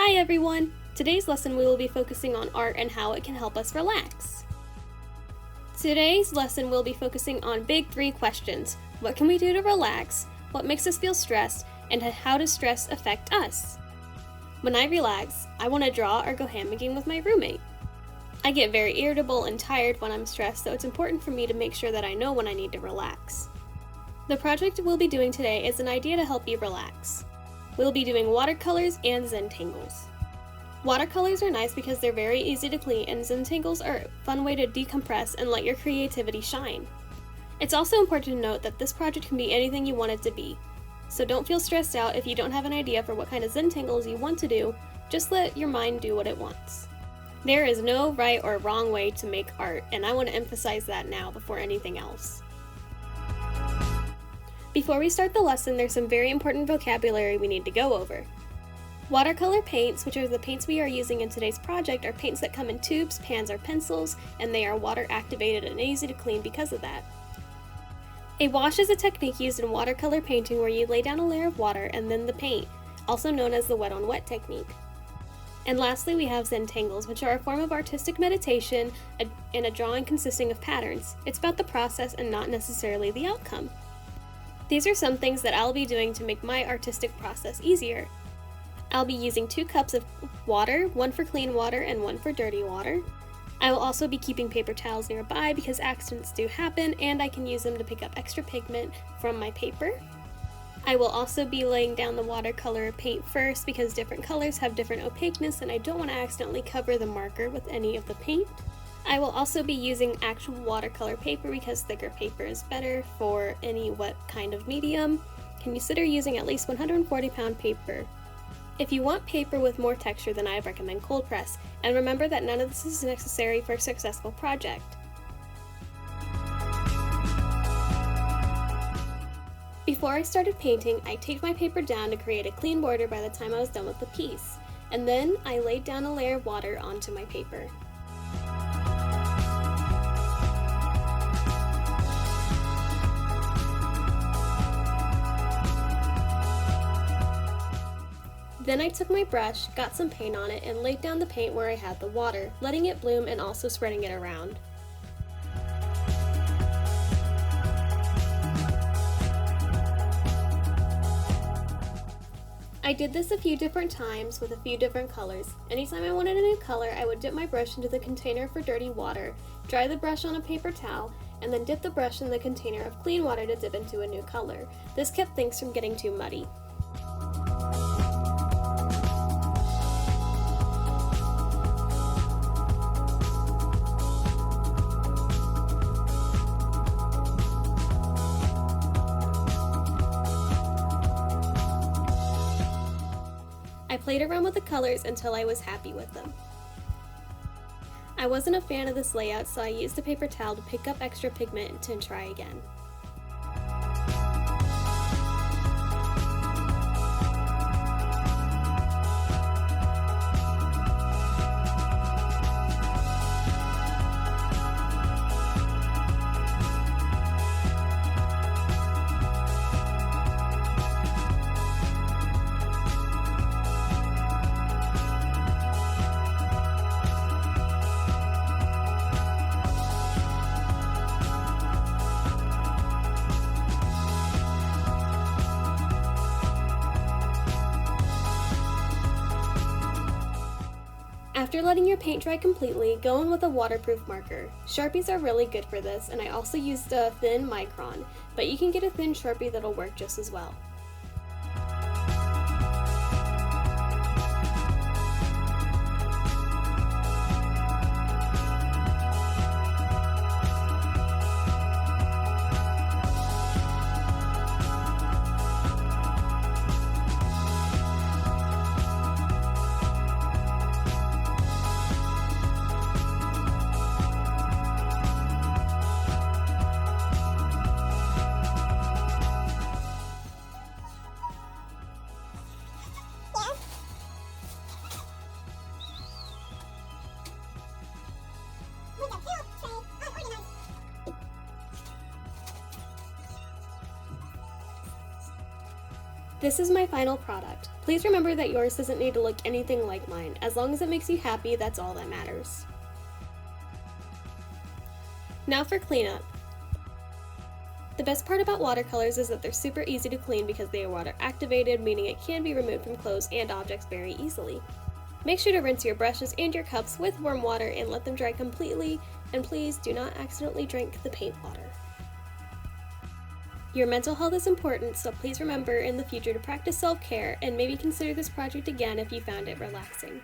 Hi everyone! Today's lesson we will be focusing on art and how it can help us relax. Today's lesson will be focusing on big three questions. What can we do to relax? What makes us feel stressed? And how does stress affect us? When I relax, I want to draw or go hammocking with my roommate. I get very irritable and tired when I'm stressed, so it's important for me to make sure that I know when I need to relax. The project we'll be doing today is an idea to help you relax. We'll be doing watercolors and Zentangles. Watercolors are nice because they're very easy to clean, and Zentangles are a fun way to decompress and let your creativity shine. It's also important to note that this project can be anything you want it to be. So don't feel stressed out if you don't have an idea for what kind of Zentangles you want to do, just let your mind do what it wants. There is no right or wrong way to make art, and I want to emphasize that now before anything else. Before we start the lesson, there's some very important vocabulary we need to go over. Watercolor paints, which are the paints we are using in today's project, are paints that come in tubes, pans, or pencils, and they are water activated and easy to clean because of that. A wash is a technique used in watercolor painting where you lay down a layer of water and then the paint, also known as the wet on wet technique. And lastly, we have Zentangles, which are a form of artistic meditation and a drawing consisting of patterns. It's about the process and not necessarily the outcome. These are some things that I'll be doing to make my artistic process easier. I'll be using 2 cups of water, one for clean water and one for dirty water. I will also be keeping paper towels nearby because accidents do happen and I can use them to pick up extra pigment from my paper. I will also be laying down the watercolor paint first because different colors have different opaqueness and I don't want to accidentally cover the marker with any of the paint. I will also be using actual watercolor paper because thicker paper is better for any wet kind of medium. Consider using at least 140-pound paper. If you want paper with more texture, then I recommend cold press, and remember that none of this is necessary for a successful project. Before I started painting, I taped my paper down to create a clean border by the time I was done with the piece, and then I laid down a layer of water onto my paper. Then I took my brush, got some paint on it, and laid down the paint where I had the water, letting it bloom and also spreading it around. I did this a few different times with a few different colors. Anytime I wanted a new color, I would dip my brush into the container for dirty water, dry the brush on a paper towel, and then dip the brush in the container of clean water to dip into a new color. This kept things from getting too muddy. I played around with the colors until I was happy with them. I wasn't a fan of this layout, so I used a paper towel to pick up extra pigment and try again. After letting your paint dry completely, go in with a waterproof marker. Sharpies are really good for this, and I also used a thin Micron, but you can get a thin Sharpie that'll work just as well. This is my final product. Please remember that yours doesn't need to look anything like mine. As long as it makes you happy, that's all that matters. Now for cleanup. The best part about watercolors is that they're super easy to clean because they are water activated, meaning it can be removed from clothes and objects very easily. Make sure to rinse your brushes and your cups with warm water and let them dry completely, and please do not accidentally drink the paint water. Your mental health is important, so please remember in the future to practice self-care and maybe consider this project again if you found it relaxing.